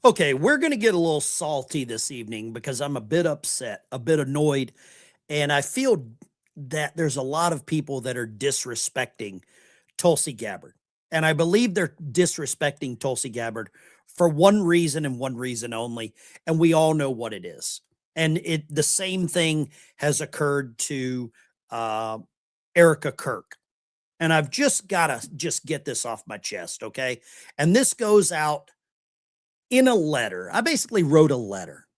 Okay, we're going to get a little salty this evening because I'm a bit upset, a bit annoyed, and I feel that there's a lot of people that are disrespecting Tulsi Gabbard. And I believe they're disrespecting Tulsi Gabbard for one reason and one reason only, and we all know what it is. And the same thing has occurred to uh, Erica Kirk. And I've just got to just get this off my chest, okay? And this goes out in a letter. I basically wrote a letter.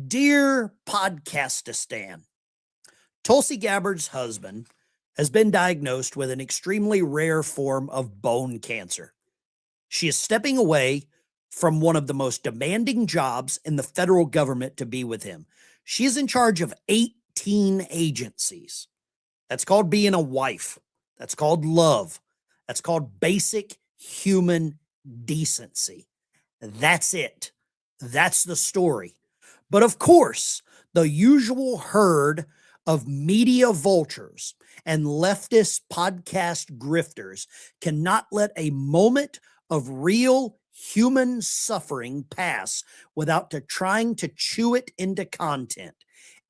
Dear Podcastistan, Tulsi Gabbard's husband has been diagnosed with an extremely rare form of bone cancer. She is stepping away from one of the most demanding jobs in the federal government to be with him. She is in charge of 18 agencies. That's called being a wife. That's called love. That's called basic human decency. That's it. That's the story. But of course, the usual herd of media vultures and leftist podcast grifters cannot let a moment of real human suffering pass without trying to chew it into content.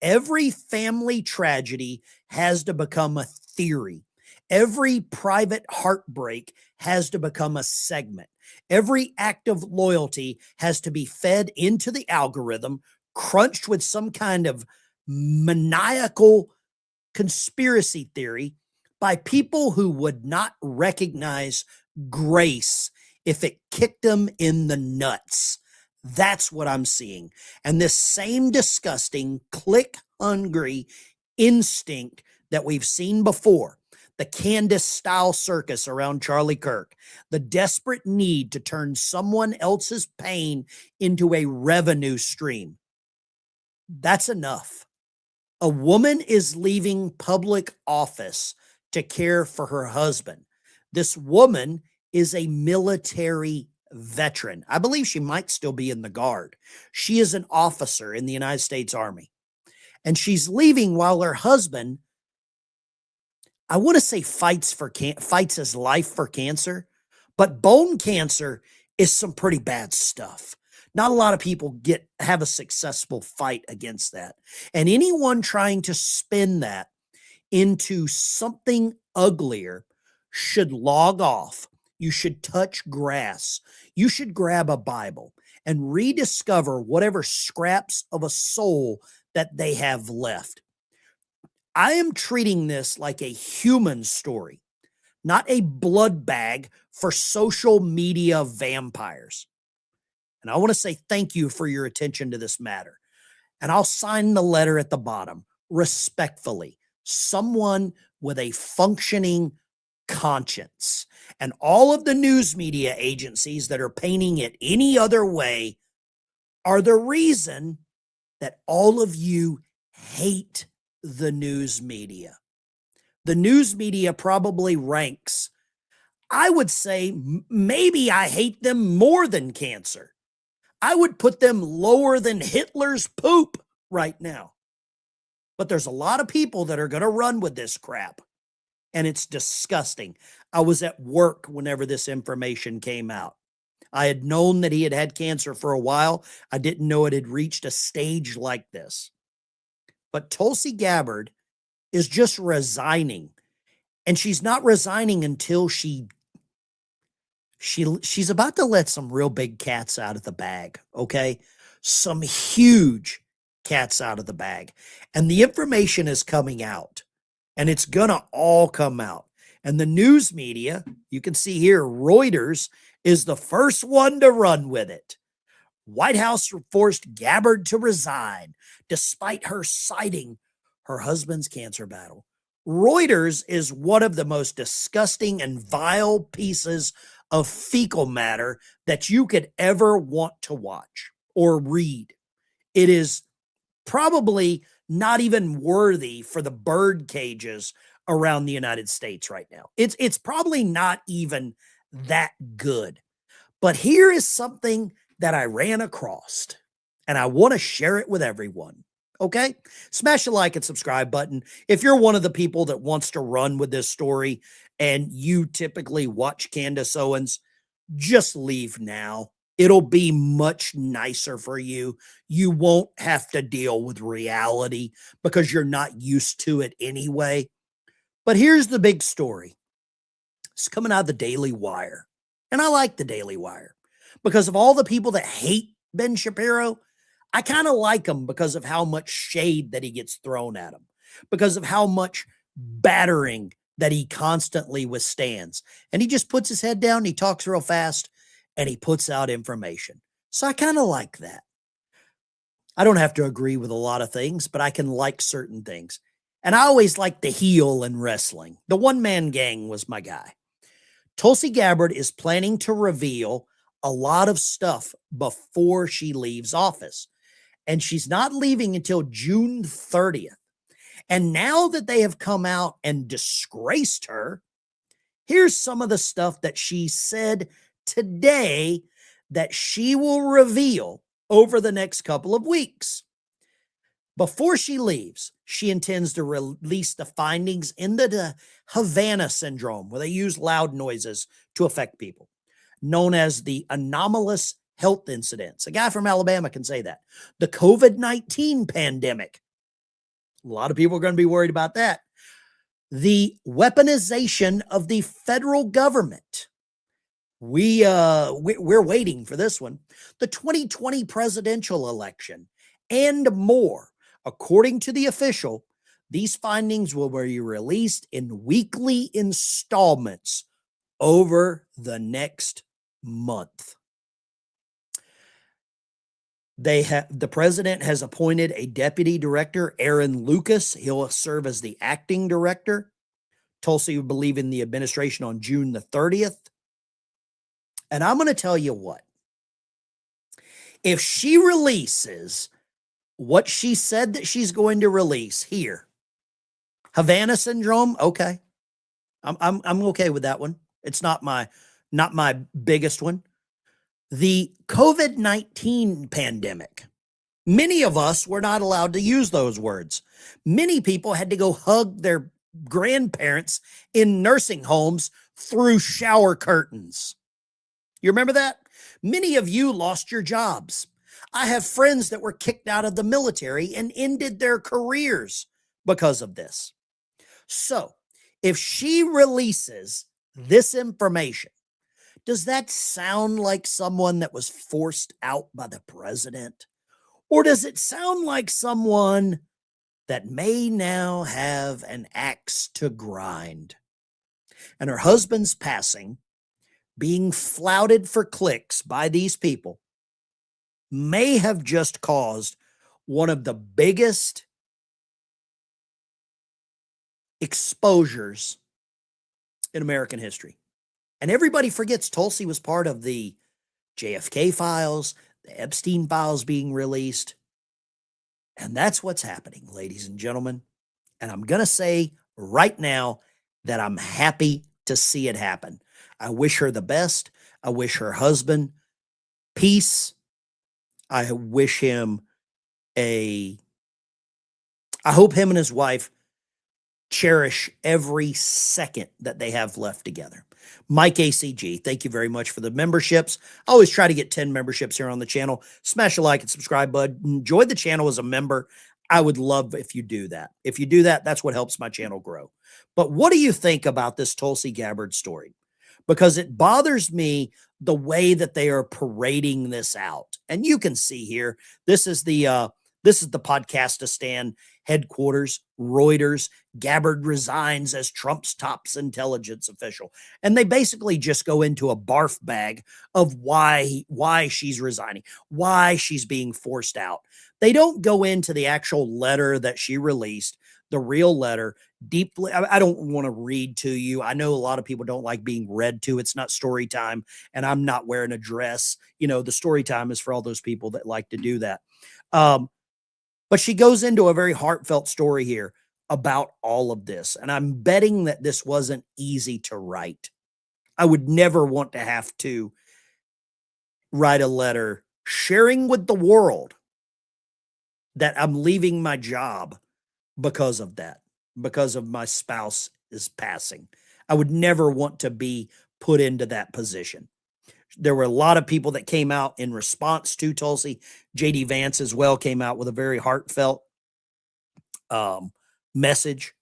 Every family tragedy has to become a theory. Every private heartbreak has to become a segment. Every act of loyalty has to be fed into the algorithm, crunched with some kind of maniacal conspiracy theory by people who would not recognize grace if it kicked them in the nuts. That's what I'm seeing. And this same disgusting, click-hungry instinct that we've seen before, the Candace-style circus around Charlie Kirk, the desperate need to turn someone else's pain into a revenue stream. That's enough. A woman is leaving public office to care for her husband. This woman is a military veteran. I believe she might still be in the Guard. She is an officer in the United States Army. And she's leaving while her husband, I want to say fights his life for cancer, but bone cancer is some pretty bad stuff. Not a lot of people have a successful fight against that. And anyone trying to spin that into something uglier should log off. You should touch grass. You should grab a Bible and rediscover whatever scraps of a soul that they have left. I am treating this like a human story, not a blood bag for social media vampires. And I want to say thank you for your attention to this matter. And I'll sign the letter at the bottom, respectfully, someone with a functioning conscience. And all of the news media agencies that are painting it any other way are the reason that all of you hate the news media. The news media probably ranks, I would say, maybe I hate them more than cancer. I would put them lower than Hitler's poop right now. But there's a lot of people that are going to run with this crap. And it's disgusting. I was at work whenever this information came out. I had known that he had had cancer for a while. I didn't know it had reached a stage like this. But Tulsi Gabbard is just resigning. And she's not resigning until she's about to let some real big cats out of the bag, okay? Some huge cats out of the bag. And the information is coming out. And it's going to all come out. And the news media, you can see here, Reuters is the first one to run with it. White House forced Gabbard to resign despite her citing her husband's cancer battle. Reuters is one of the most disgusting and vile pieces of fecal matter that you could ever want to watch or read. It is probably not even worthy for the bird cages around the United States right now. It's probably not even that good. But here is something that I ran across, and I want to share it with everyone. Okay? Smash the like and subscribe button. If you're one of the people that wants to run with this story and you typically watch Candace Owens, just leave now. It'll be much nicer for you. You won't have to deal with reality because you're not used to it anyway. But here's the big story. It's coming out of the Daily Wire. And I like the Daily Wire because of all the people that hate Ben Shapiro. I kind of like him because of how much shade that he gets thrown at him, because of how much battering that he constantly withstands. And he just puts his head down, he talks real fast, and he puts out information. So I kind of like that. I don't have to agree with a lot of things, but I can like certain things. And I always liked the heel in wrestling. The one-man gang was my guy. Tulsi Gabbard is planning to reveal a lot of stuff before she leaves office. And she's not leaving until June 30th. And now that they have come out and disgraced her, here's some of the stuff that she said today that she will reveal over the next couple of weeks. Before she leaves, she intends to release the findings in the Havana syndrome, where they use loud noises to affect people, known as the anomalous health incidents. A guy from Alabama can say that. The COVID-19 pandemic. A lot of people are going to be worried about that. The weaponization of the federal government. We're waiting for this one. The 2020 presidential election and more. According to the official, these findings will be released in weekly installments over the next month. The president has appointed a deputy director, Aaron Lucas. He'll serve as the acting director. Tulsi will believe in the administration on June the 30th. And I'm going to tell you what. If she releases what she said that she's going to release here, Havana syndrome, okay. I'm okay with that one. It's not my biggest one. The COVID-19 pandemic. Many of us were not allowed to use those words. Many people had to go hug their grandparents in nursing homes through shower curtains. You remember that? Many of you lost your jobs. I have friends that were kicked out of the military and ended their careers because of this. So, if she releases this information, does that sound like someone that was forced out by the president? Or does it sound like someone that may now have an axe to grind? And her husband's passing, being flouted for clicks by these people, may have just caused one of the biggest exposures in American history. And everybody forgets Tulsi was part of the JFK files, the Epstein files being released. And that's what's happening, ladies and gentlemen. And I'm going to say right now that I'm happy to see it happen. I wish her the best. I wish her husband peace. I wish him I hope him and his wife cherish every second that they have left together. Mike ACG, thank you very much for the memberships. I always try to get 10 memberships here on the channel. Smash a like and subscribe, bud. Enjoy the channel as a member. I would love if you do that. If you do that, that's what helps my channel grow. But what do you think about this Tulsi Gabbard story? Because it bothers me the way that they are parading this out. And you can see here, this is the Podcastistan headquarters, Reuters. Gabbard resigns as Trump's top intelligence official. And they basically just go into a barf bag of why she's resigning, why she's being forced out. They don't go into the actual letter that she released, the real letter, deeply. I don't want to read to you. I know a lot of people don't like being read to. It's not story time, and I'm not wearing a dress. You know, the story time is for all those people that like to do that. But she goes into a very heartfelt story here about all of this. And I'm betting that this wasn't easy to write. I would never want to have to write a letter sharing with the world that I'm leaving my job because of that, because of my spouse is passing. I would never want to be put into that position. There were a lot of people that came out in response to Tulsi. JD Vance as well came out with a very heartfelt message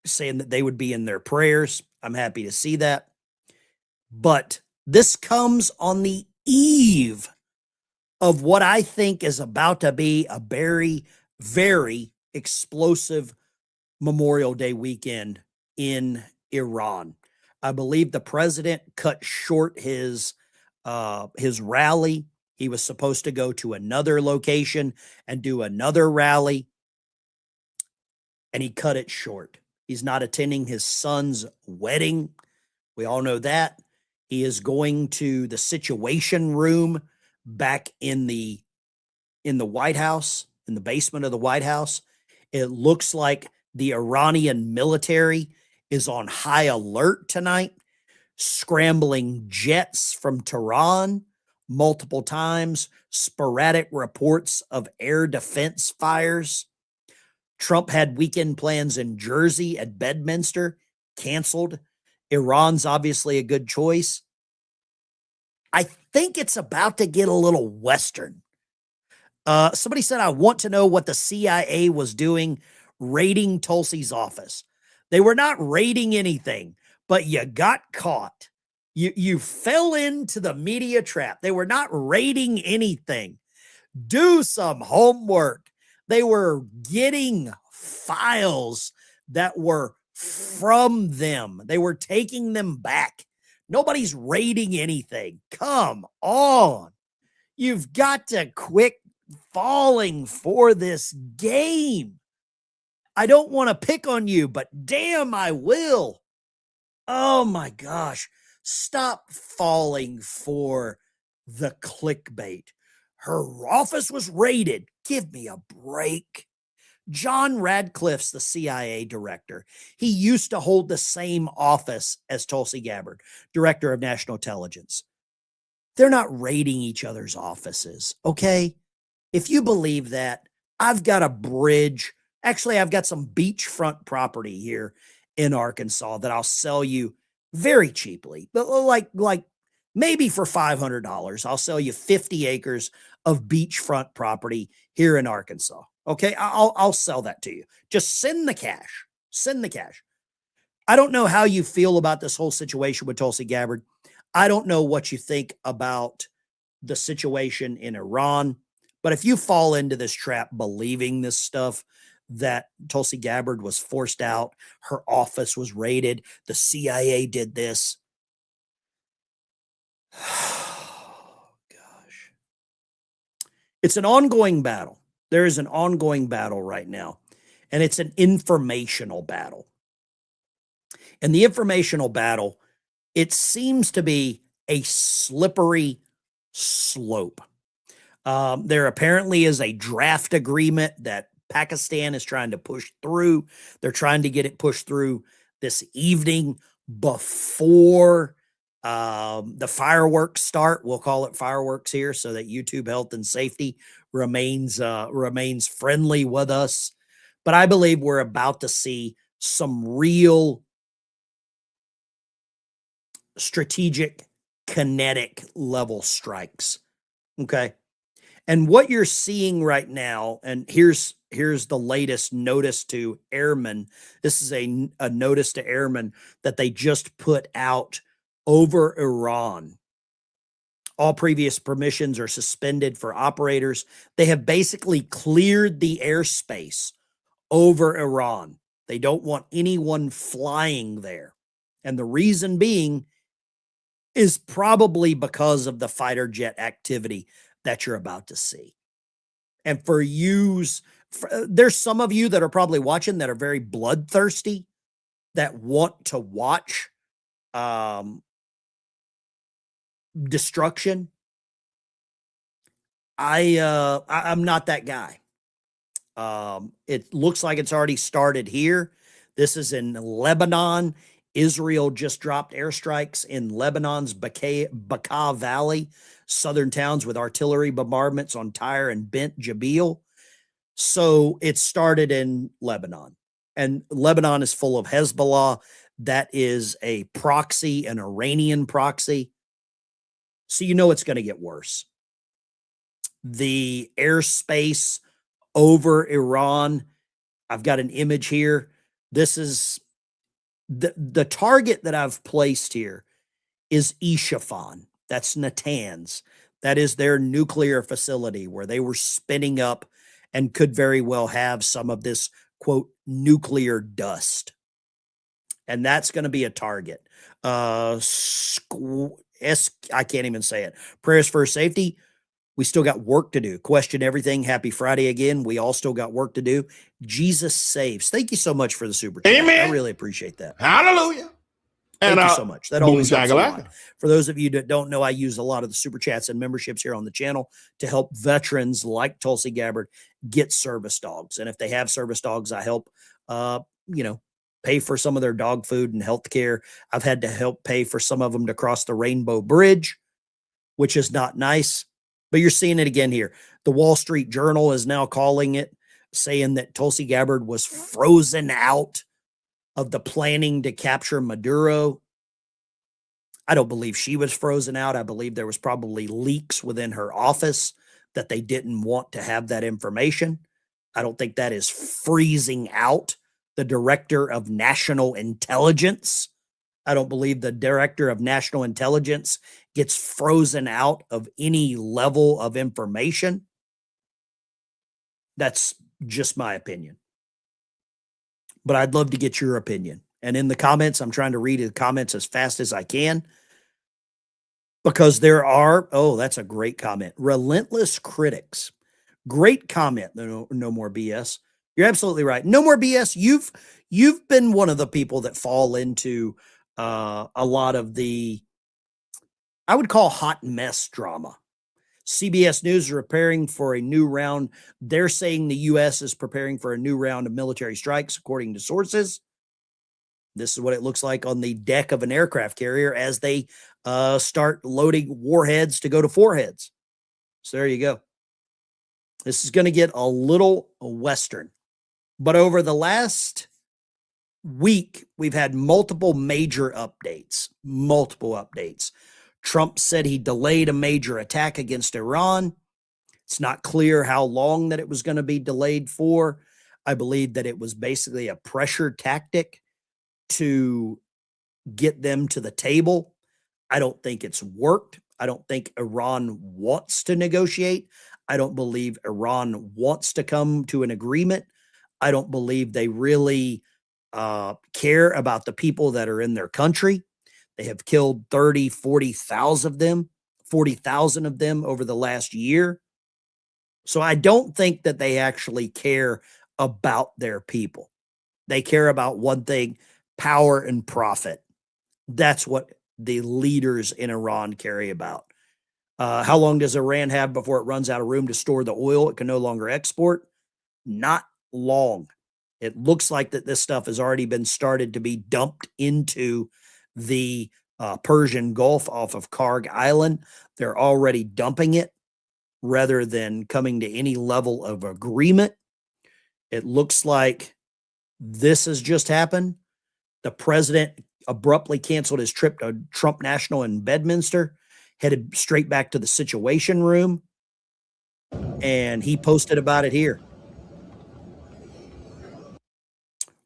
saying that they would be in their prayers. I'm happy to see that. But this comes on the eve of what I think is about to be a very, very explosive Memorial Day weekend in Iran. I believe the president cut short his rally. He was supposed to go to another location and do another rally, and he cut it short. He's not attending his son's wedding. We all know that. He is going to the Situation Room back in the White House, in the basement of the White House. It looks like the Iranian military is on high alert tonight, scrambling jets from Tehran multiple times, sporadic reports of air defense fires. Trump had weekend plans in Jersey at Bedminster, canceled. Iran's obviously a good choice. I think it's about to get a little Western. Somebody said, I want to know what the CIA was doing raiding Tulsi's office. They were not raiding anything, but you got caught. You fell into the media trap. They were not raiding anything. Do some homework. They were getting files that were from them. They were taking them back. Nobody's raiding anything. Come on. You've got to quit falling for this game. I don't want to pick on you, but damn, I will. Oh my gosh. Stop falling for the clickbait. Her office was raided. Give me a break. John Radcliffe's the CIA director. He used to hold the same office as Tulsi Gabbard, director of national intelligence. They're not raiding each other's offices, okay? If you believe that, I've got a bridge. Actually, I've got some beachfront property here in Arkansas that I'll sell you very cheaply, but like maybe for $500. I'll sell you 50 acres of beachfront property here in Arkansas. Okay, I'll sell that to you. Just send the cash. Send the cash. I don't know how you feel about this whole situation with Tulsi Gabbard. I don't know what you think about the situation in Iran. But if you fall into this trap believing this stuff, that Tulsi Gabbard was forced out, her office was raided, the CIA did this. Oh, gosh. It's an ongoing battle. There is an ongoing battle right now, and it's an informational battle. And the informational battle, it seems to be a slippery slope. There apparently is a draft agreement that Pakistan is trying to push through. They're trying to get it pushed through this evening before the fireworks start. We'll call it fireworks here so that YouTube health and safety remains friendly with us. But I believe we're about to see some real strategic, kinetic level strikes. Okay. And what you're seeing right now, and here's the latest notice to airmen. This is a notice to airmen that they just put out over Iran. All previous permissions are suspended for operators. They have basically cleared the airspace over Iran. They don't want anyone flying there. And the reason being is probably because of the fighter jet activity that you're about to see. And there's some of you that are probably watching that are very bloodthirsty, that want to watch destruction. I'm not that guy. It looks like it's already started here. This is in Lebanon. Israel just dropped airstrikes in Lebanon's Bekaa Valley, southern towns, with artillery bombardments on Tyre and Bent Jabil. So it started in Lebanon, and Lebanon is full of Hezbollah. That is a proxy, an Iranian proxy. So you know it's going to get worse. The airspace over Iran, I've got an image here. This is the target that I've placed here is Isfahan. That's Natanz. That is their nuclear facility where they were spinning up and could very well have some of this, quote, nuclear dust. And that's going to be a target. I can't even say it. Prayers for safety. We still got work to do. Question everything. Happy Friday again. We all still got work to do. Jesus saves. Thank you so much for the super chat. Amen. I really appreciate that. Hallelujah. Thank you so much. That always helps a lot. For those of you that don't know, I use a lot of the super chats and memberships here on the channel to help veterans like Tulsi Gabbard get service dogs. And if they have service dogs, I help, pay for some of their dog food and health care. I've had to help pay for some of them to cross the Rainbow Bridge, which is not nice. But you're seeing it again here. The Wall Street Journal is now calling it, saying that Tulsi Gabbard was frozen out of the planning to capture Maduro. I don't believe she was frozen out. I believe there was probably leaks within her office that they didn't want to have that information. I don't think that is freezing out the director of national intelligence. I don't believe the director of national intelligence gets frozen out of any level of information. That's just my opinion. But I'd love to get your opinion. And in the comments, I'm trying to read the comments as fast as I can. Because there are, that's a great comment. Relentless critics. Great comment. No more BS. You're absolutely right. No more BS. You've been one of the people that fall into a lot of the, I would call hot mess drama. CBS News is preparing for a new round. They're saying the U.S. is preparing for a new round of military strikes, according to sources. This is what it looks like on the deck of an aircraft carrier as they start loading warheads to go to foreheads. So there you go. This is going to get a little Western. But over the last week, we've had multiple major updates. Trump said he delayed a major attack against Iran. It's not clear how long that it was going to be delayed for. I believe that it was basically a pressure tactic to get them to the table. I don't think it's worked. I don't think Iran wants to negotiate. I don't believe Iran wants to come to an agreement. I don't believe they really care about the people that are in their country. They have killed 30, 40,000 of them over the last year. So I don't think that they actually care about their people. They care about one thing: power and profit. That's what the leaders in Iran care about. How long does Iran have before it runs out of room to store the oil it can no longer export? Not long. It looks like that this stuff has already been started to be dumped into the Persian Gulf off of Karg Island. They're already dumping it rather than coming to any level of agreement. It looks like this has just happened. The president abruptly canceled his trip to Trump National in Bedminster, headed straight back to the Situation Room, and he posted about it here.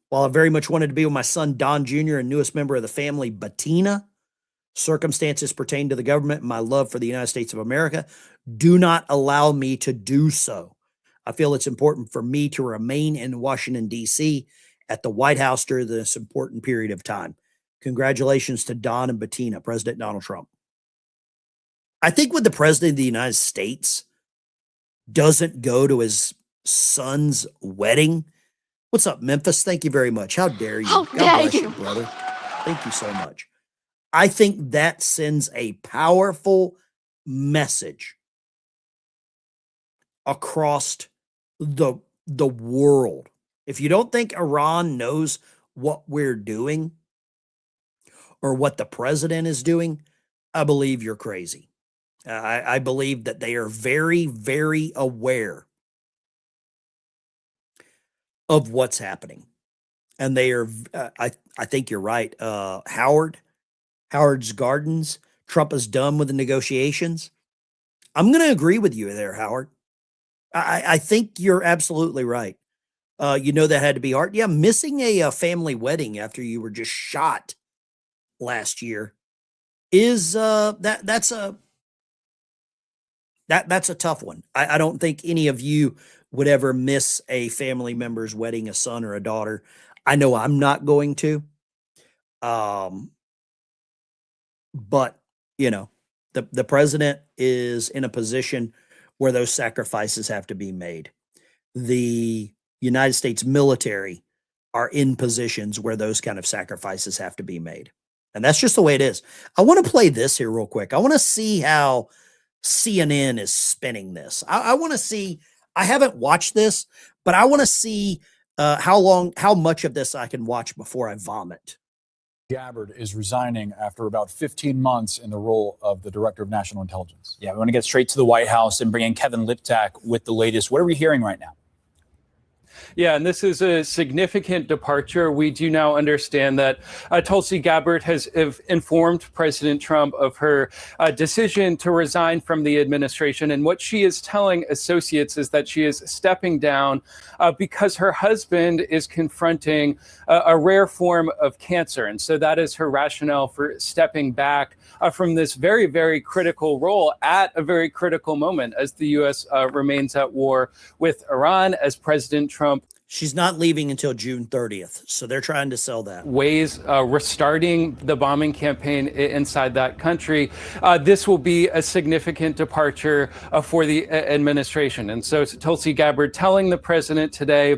While I very much wanted to be with my son, Don Jr., and newest member of the family, Bettina, circumstances pertaining to the government and my love for the United States of America do not allow me to do so. I feel it's important for me to remain in Washington, D.C. at the White House during this important period of time. Congratulations to Don and Bettina, President Donald Trump. I think when the president of the United States doesn't go to his son's wedding, what's up, Memphis? Thank you very much. How dare you? God bless you, brother. Thank you so much. I think that sends a powerful message across the world. If you don't think Iran knows what we're doing or what the president is doing, I believe you're crazy. I believe that they are very, very aware of what's happening. And they are, I think you're right. Howard's Gardens Trump is done with the negotiations. I'm going to agree with you there, Howard. I think you're absolutely right. That had to be hard. Yeah, missing a family wedding after you were just shot last year is that's a tough one. I don't think any of you would ever miss a family member's wedding, a son or a daughter. I know I'm not going to. But the president is in a position where those sacrifices have to be made. The United States military are in positions where those kind of sacrifices have to be made. And that's just the way it is. I want to play this here real quick. I want to see how CNN is spinning this. I want to see, I haven't watched this, but I want to see how much of this I can watch before I vomit. Gabbard is resigning after about 15 months in the role of the Director of National Intelligence. Yeah, we want to get straight to the White House and bring in Kevin Liptak with the latest. What are we hearing right now? Yeah, and this is a significant departure. We do now understand that Tulsi Gabbard has informed President Trump of her decision to resign from the administration. And what she is telling associates is that she is stepping down because her husband is confronting a rare form of cancer. And so that is her rationale for stepping back from this very, very critical role at a very critical moment as the U.S. Remains at war with Iran, as President Trump. She's not leaving until June 30th. So they're trying to sell that. Ways restarting the bombing campaign inside that country. This will be a significant departure for the administration. And so Tulsi Gabbard telling the president today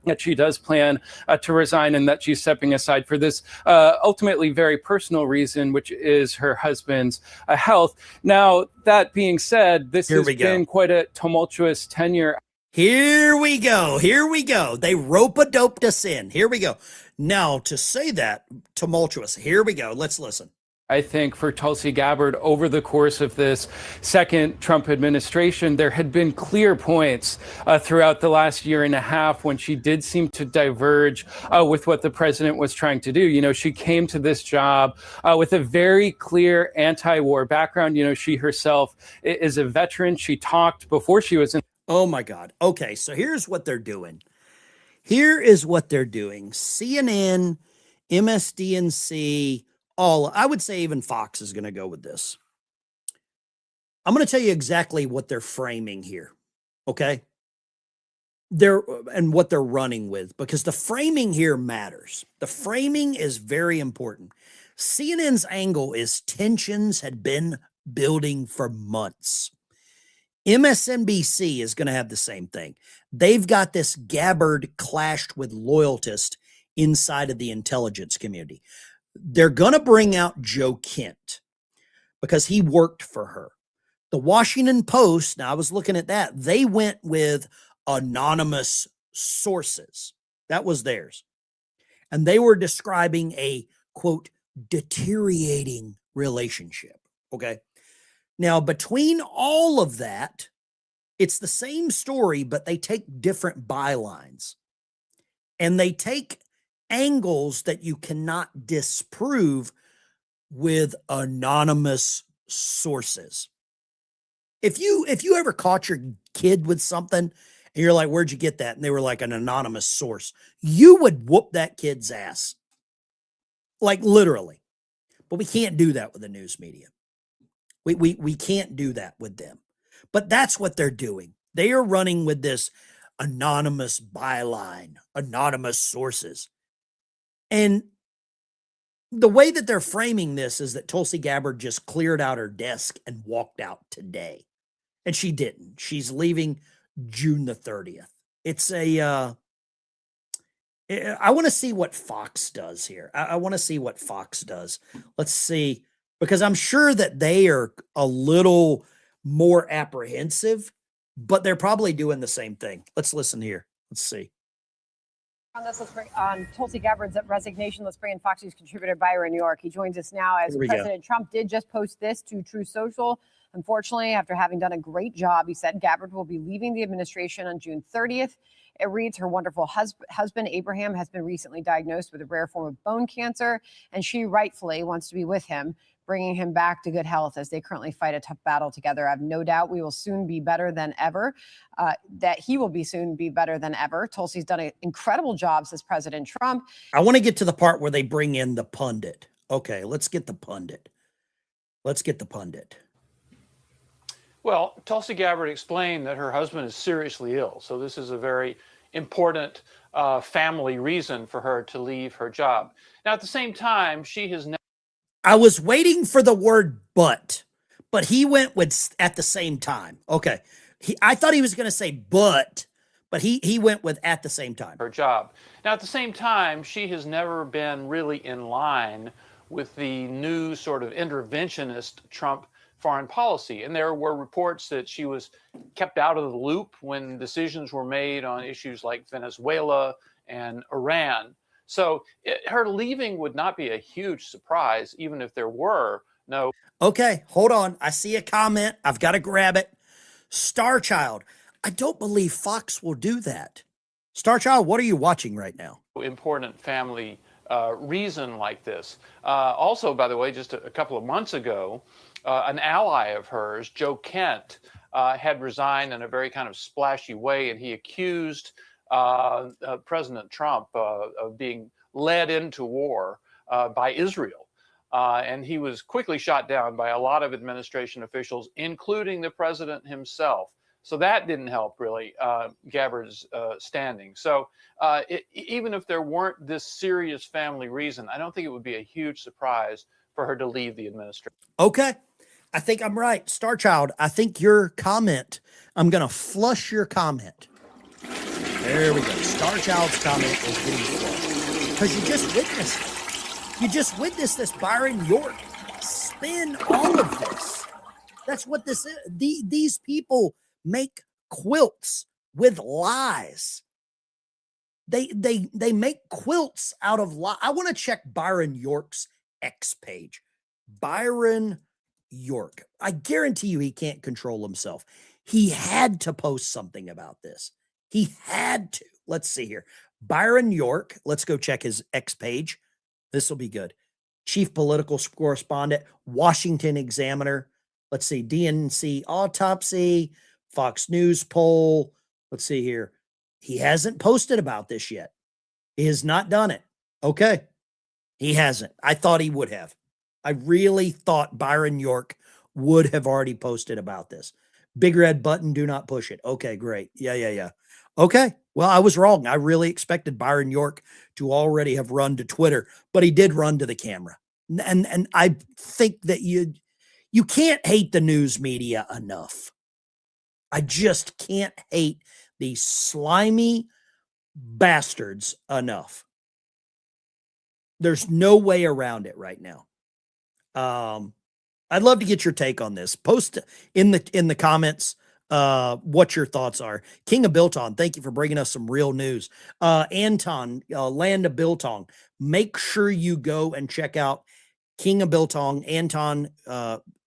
that she does plan to resign and that she's stepping aside for this ultimately very personal reason, which is her husband's health. Now, that being said, this has been quite a tumultuous tenure. Here we go. Here we go. They rope-a-doped us in. Here we go. Now, to say that, tumultuous. Here we go. Let's listen. I think for Tulsi Gabbard, over the course of this second Trump administration, there had been clear points throughout the last year and a half when she did seem to diverge with what the president was trying to do. You know, she came to this job with a very clear anti-war background. You know, she herself is a veteran. She talked before she was in. Oh, my God. Okay, so here's what they're doing. Here is what they're doing. CNN, MSDNC, I would say even Fox is going to go with this. I'm going to tell you exactly what they're framing here, okay? And what they're running with, because the framing here matters. The framing is very important. CNN's angle is tensions had been building for months. MSNBC is going to have the same thing. They've got this Gabbard clashed with loyalists inside of the intelligence community. They're going to bring out Joe Kent because he worked for her. The Washington Post, now I was looking at that, they went with anonymous sources. That was theirs. And they were describing a, quote, deteriorating relationship. Okay. Now, between all of that, it's the same story, but they take different bylines. And they take angles that you cannot disprove with anonymous sources. If you ever caught your kid with something and you're like, where'd you get that? And they were like an anonymous source, you would whoop that kid's ass. Like literally. But we can't do that with the news media. We can't do that with them. But that's what they're doing. They are running with this anonymous byline, anonymous sources. And the way that they're framing this is that Tulsi Gabbard just cleared out her desk and walked out today. And she didn't. She's leaving June the 30th. It's I want to see what Fox does here. I want to see what Fox does. Let's see, because I'm sure that they are a little more apprehensive, but they're probably doing the same thing. Let's listen here. Let's see. On this, let's bring on Tulsi Gabbard's resignation. Let's bring in Fox News contributor Byron New York. He joins us now as President Trump did just post this to True Social. Unfortunately, after having done a great job, he said Gabbard will be leaving the administration on June 30th. It reads, her wonderful husband, Abraham, has been recently diagnosed with a rare form of bone cancer, and she rightfully wants to be with him. bringing him back to good health as they currently fight a tough battle together. I have no doubt we will soon be better than ever, that he will be soon be better than ever. Tulsi's done an incredible job, says President Trump. I want to get to the part where they bring in the pundit. Okay, let's get the pundit. Let's get the pundit. Well, Tulsi Gabbard explained that her husband is seriously ill. So this is a very important family reason for her to leave her job. Now, at the same time, she has never. I was waiting for the word but he went with at the same time. Okay. I thought he was going to say but he went with at the same time. Her job. Now, at the same time, she has never been really in line with the new sort of interventionist Trump foreign policy. And there were reports that she was kept out of the loop when decisions were made on issues like Venezuela and Iran. So her leaving would not be a huge surprise, even if there were no. Okay, hold on. I see a comment. I've got to grab it. Starchild. I don't believe Fox will do that. Starchild, what are you watching right now? Important family reason like this. Also, by the way, just a couple of months ago, an ally of hers, Joe Kent, had resigned in a very kind of splashy way, and he accused President Trump of being led into war by Israel. And he was quickly shot down by a lot of administration officials, including the president himself. So that didn't help really Gabbard's standing. So even if there weren't this serious family reason, I don't think it would be a huge surprise for her to leave the administration. Okay. I think I'm right. Starchild, I think your comment, I'm going to flush your comment. There we go. Starchild's comment is getting flushed. Because you just witnessed it. You just witnessed this Byron York spin all of this. That's what this is. These people make quilts with lies. They make quilts out of lies. I want to check Byron York's X page. Byron York. I guarantee you he can't control himself. He had to post something about this. He had to. Let's see here. Byron York. Let's go check his X page. This will be good. Chief political correspondent, Washington Examiner. Let's see. DNC autopsy, Fox News poll. Let's see here. He hasn't posted about this yet. He has not done it. Okay. He hasn't. I thought he would have. I really thought Byron York would have already posted about this. Big red button, do not push it. Okay, great. Yeah. Okay, well, I was wrong. I really expected Byron York to already have run to Twitter, but he did run to the camera. And I think that you can't hate the news media enough. I just can't hate these slimy bastards enough. There's no way around it right now. I'd love to get your take on this. Post in the comments what your thoughts are. King of Biltong, thank you for bringing us some real news. Anton, Land of Biltong, make sure you go and check out King of Biltong. Anton,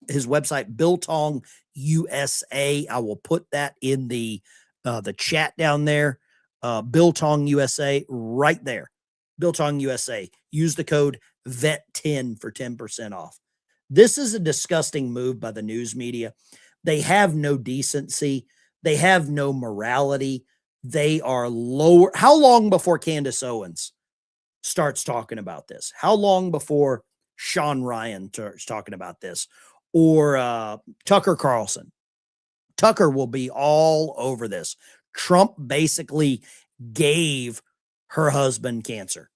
his website, Biltong USA. I will put that in the chat down there. Biltong USA, right there. Biltong USA. Use the code VET10 for 10% off. This is a disgusting move by the news media. They have no decency. They have no morality. They are lower. How long before Candace Owens starts talking about this? How long before Sean Ryan starts talking about this? Or Tucker Carlson? Tucker will be all over this. Trump basically gave her husband cancer.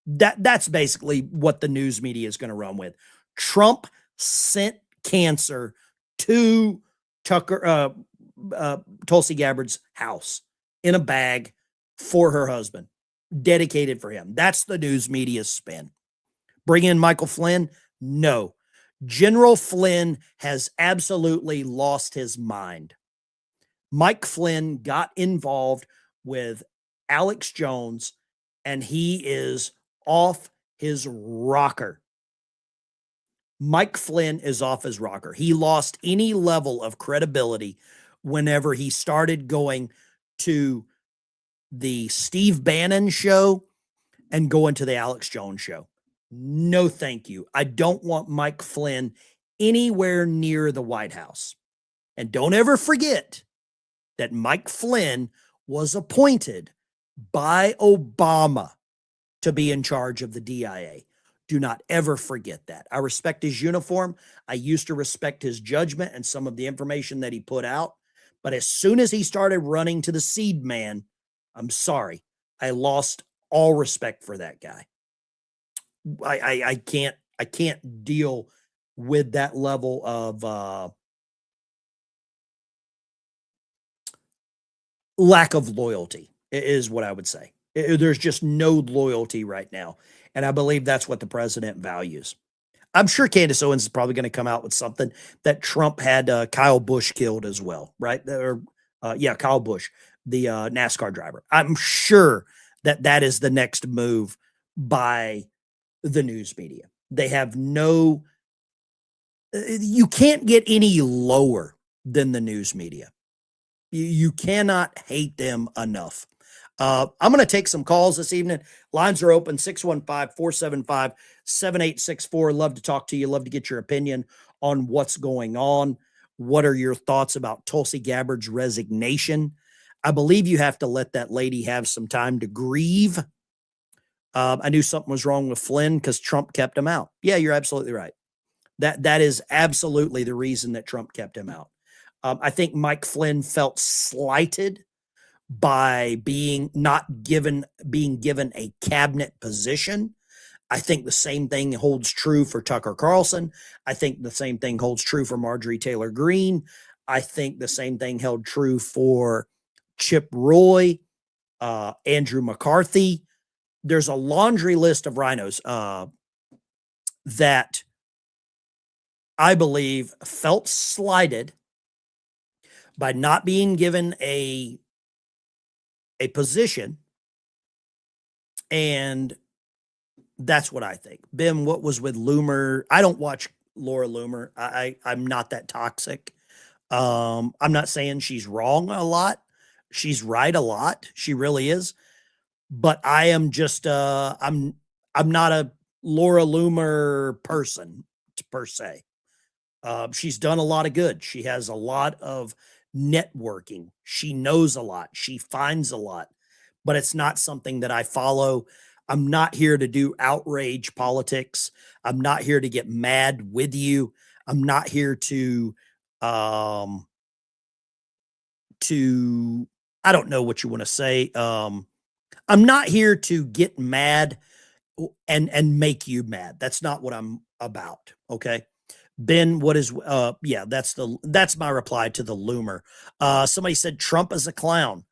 That's basically what the news media is going to run with. Trump sent cancer to Tulsi Gabbard's house in a bag for her husband, dedicated for him. That's the news media's spin. Bring in Michael Flynn? No. General Flynn has absolutely lost his mind. Mike Flynn got involved with Alex Jones, and he is off his rocker. Mike Flynn is off his rocker. He lost any level of credibility whenever he started going to the Steve Bannon show and going to the Alex Jones show. No, thank you. I don't want Mike Flynn anywhere near the White House. And don't ever forget that Mike Flynn was appointed by Obama to be in charge of the DIA. Do not ever forget that. I respect his uniform. I used to respect his judgment and some of the information that he put out. But as soon as he started running to the seed man, I'm sorry, I lost all respect for that guy. I can't deal with that level of lack of loyalty, is what I would say. There's just no loyalty right now. And I believe that's what the president values. I'm sure Candace Owens is probably going to come out with something that Trump had Kyle Busch killed as well, right? Yeah, Kyle Busch, the NASCAR driver. I'm sure that that is the next move by the news media. They have no, you can't get any lower than the news media. You cannot hate them enough. I'm going to take some calls this evening. Lines are open, 615-475-7864. Love to talk to you. Love to get your opinion on what's going on. What are your thoughts about Tulsi Gabbard's resignation? I believe you have to let that lady have some time to grieve. I knew something was wrong with Flynn because Trump kept him out. Yeah, you're absolutely right. That is absolutely the reason that Trump kept him out. I think Mike Flynn felt slighted by being given a cabinet position. I think the same thing holds true for Tucker Carlson. I think the same thing holds true for Marjorie Taylor Greene. I think the same thing held true for Chip Roy, Andrew McCarthy. There's a laundry list of rhinos that I believe felt slighted by not being given a position. And that's what I think. Ben, what was with Loomer? I don't watch Laura Loomer. I'm not that toxic. I'm not saying she's wrong a lot. She's right a lot. She really is. But I am just I'm not a Laura Loomer person per se. She's done a lot of good. She has a lot of networking. She knows a lot. She finds a lot, but it's not something that I follow. I'm not here to do outrage politics. I'm not here to get mad with you. I'm not here to I don't know what you want to say. I'm not here to get mad and make you mad. That's not what I'm about. Okay. Ben, what is yeah, that's my reply to the Loomer. Somebody said Trump is a clown.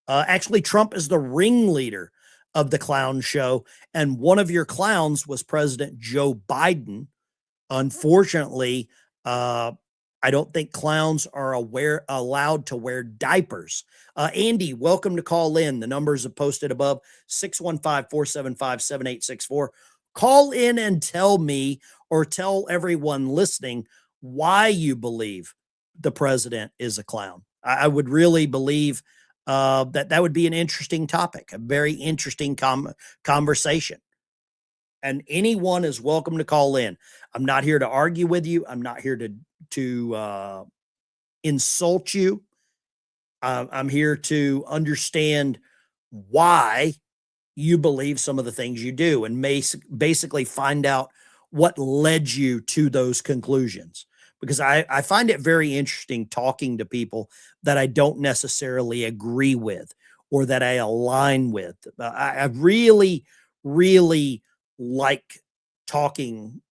Actually, Trump is the ringleader of the clown show, and one of your clowns was President Joe Biden. Unfortunately, I don't think clowns are allowed to wear diapers. Andy, welcome to call in. The numbers are posted above, 615-475-7864. Call in and tell me, or tell everyone listening, why you believe the president is a clown. I would really believe that would be an interesting topic, a very interesting conversation. And anyone is welcome to call in. I'm not here to argue with you. I'm not here to insult you. I'm here to understand why you believe some of the things you do and basically find out what led you to those conclusions. Because I find it very interesting talking to people that I don't necessarily agree with or that I align with. I really, really like talking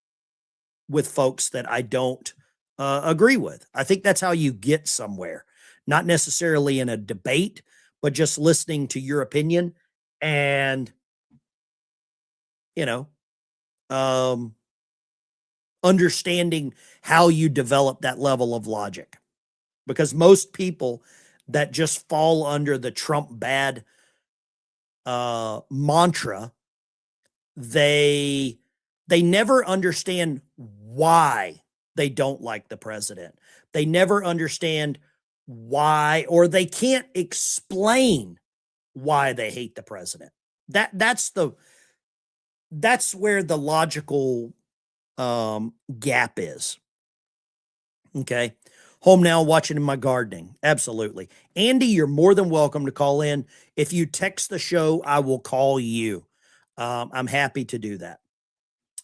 with folks that I don't agree with. I think that's how you get somewhere, not necessarily in a debate, but just listening to your opinion and, understanding how you develop that level of logic. Because most people that just fall under the Trump bad mantra, they never understand why they don't like the president. They never understand why, or they can't explain why they hate the president. That's the that's where the logical gap is. Okay. Home now, watching in my gardening. Absolutely. Andy, you're more than welcome to call in. If you text the show, I will call you. I'm happy to do that.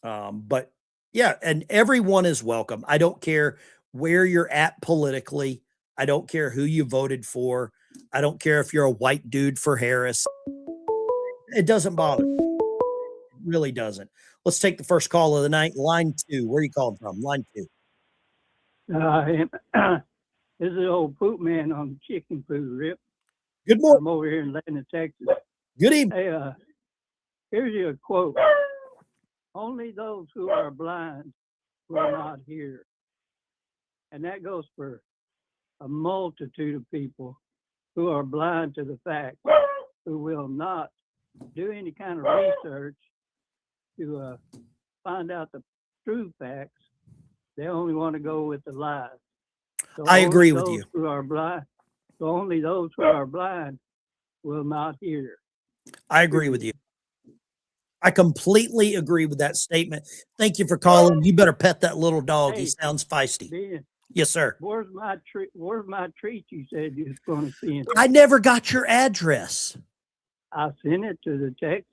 But yeah, and everyone is welcome. I don't care where you're at politically. I don't care who you voted for. I don't care if you're a white dude for Harris. It doesn't bother me. It really doesn't. Let's take the first call of the night. Line 2. Where are you calling from? Line 2. This is old poop man on chicken food, Rip. Good morning. I'm over here in Atlanta, Texas. Good evening. Hey, here's your quote. Only those who are blind will not hear. And that goes for a multitude of people who are blind to the fact, who will not do any kind of research to find out the true facts. They only want to go with the lies. So I agree with you. Who are blind, so only those who are blind will not hear. I agree with you. I completely agree with that statement. Thank you for calling. You better pet that little dog. He Hey, sounds feisty. Ben, Yes, sir. where's my treat? Where's my treat you said you was going to send? I never got your address. I sent it to the text.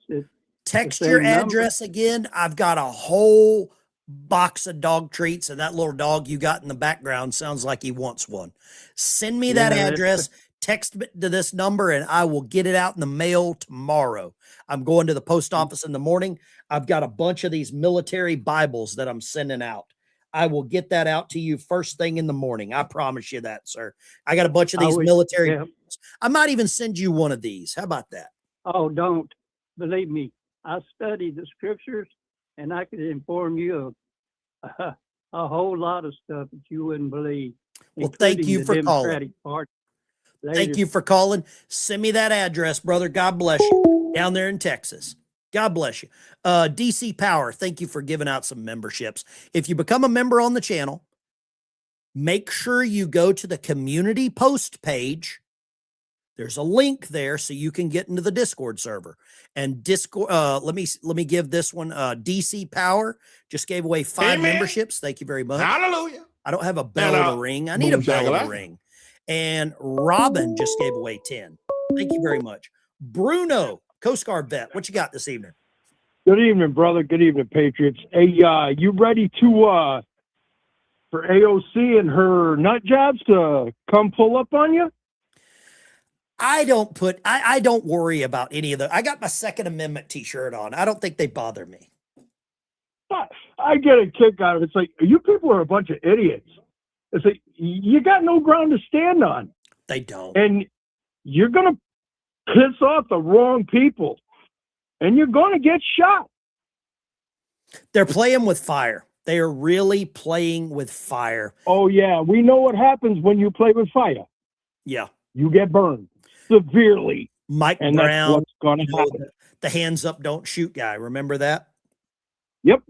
Text same your number. address again. I've got a whole box of dog treats, and that little dog you got in the background sounds like he wants one. Send me that Yeah, that's- address. Text it to this number, and I will get it out in the mail tomorrow. I'm going to the post office in the morning. I've got a bunch of these military Bibles that I'm sending out. I will get that out to you first thing in the morning. I promise you that, sir. I got a bunch of I these wish- military. yeah. I might even send you one of these. How about that? Oh, don't believe me. I studied the scriptures, and I could inform you of a whole lot of stuff that you wouldn't believe. Well, thank including you the for calling. Democratic Party. Thank Later. you for calling. Send me that address, brother. God bless you down there in Texas. God bless you. DC Power, thank you for giving out some memberships. If you become a member on the channel, make sure you go to the community post page. There's a link there so you can get into the Discord server. And Discord, let me give this one. DC Power just gave away 5 Amen. memberships. Thank you very much. Hallelujah. I don't have a bell And, to ring. I need a boom bell to shakalaka. ring. And Robin just gave away 10. Thank you very much. Bruno, Coast Guard vet, what you got this evening? Good evening, brother. Good evening, Patriots. Hey, you ready to for AOC and her nut jobs to come pull up on you? I don't worry about any of the. I got my Second Amendment t-shirt on. I don't think they bother me. I get a kick out of it. It's like, you people are a bunch of idiots. It's like, you got no ground to stand on. They don't. And you're going to piss off the wrong people. And you're going to get shot. They're playing with fire. They are really playing with fire. Oh, yeah. We know what happens when you play with fire. Yeah. You get burned severely. Mike And Brown, that's what's going to you know, happen. the hands up, don't shoot guy. Remember that? Yep.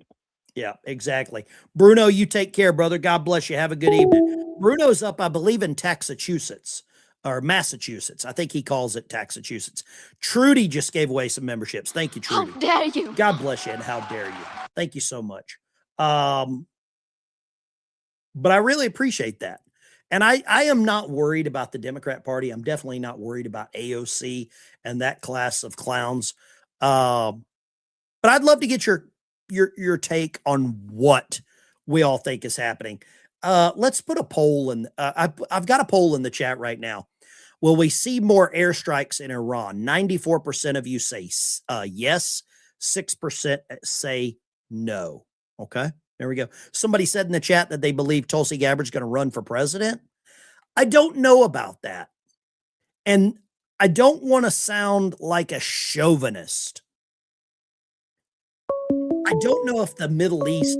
Yeah, exactly. Bruno, you take care, brother. God bless you. Have a good evening. Bruno's up, I believe, in Massachusetts. I think he calls it Massachusetts. Trudy just gave away some memberships. Thank you, Trudy. How dare you? God bless you, and how dare you. Thank you so much. But I really appreciate that. And I am not worried about the Democrat Party. I'm definitely not worried about AOC and that class of clowns. But I'd love to get your take on what we all think is happening. Let's put a poll in. I've got a poll in the chat right now. Will we see more airstrikes in Iran? 94% of you say yes. 6% say no. Okay, there we go. Somebody said in the chat that they believe Tulsi Gabbard's going to run for president. I don't know about that. And I don't want to sound like a chauvinist. I don't know if the Middle East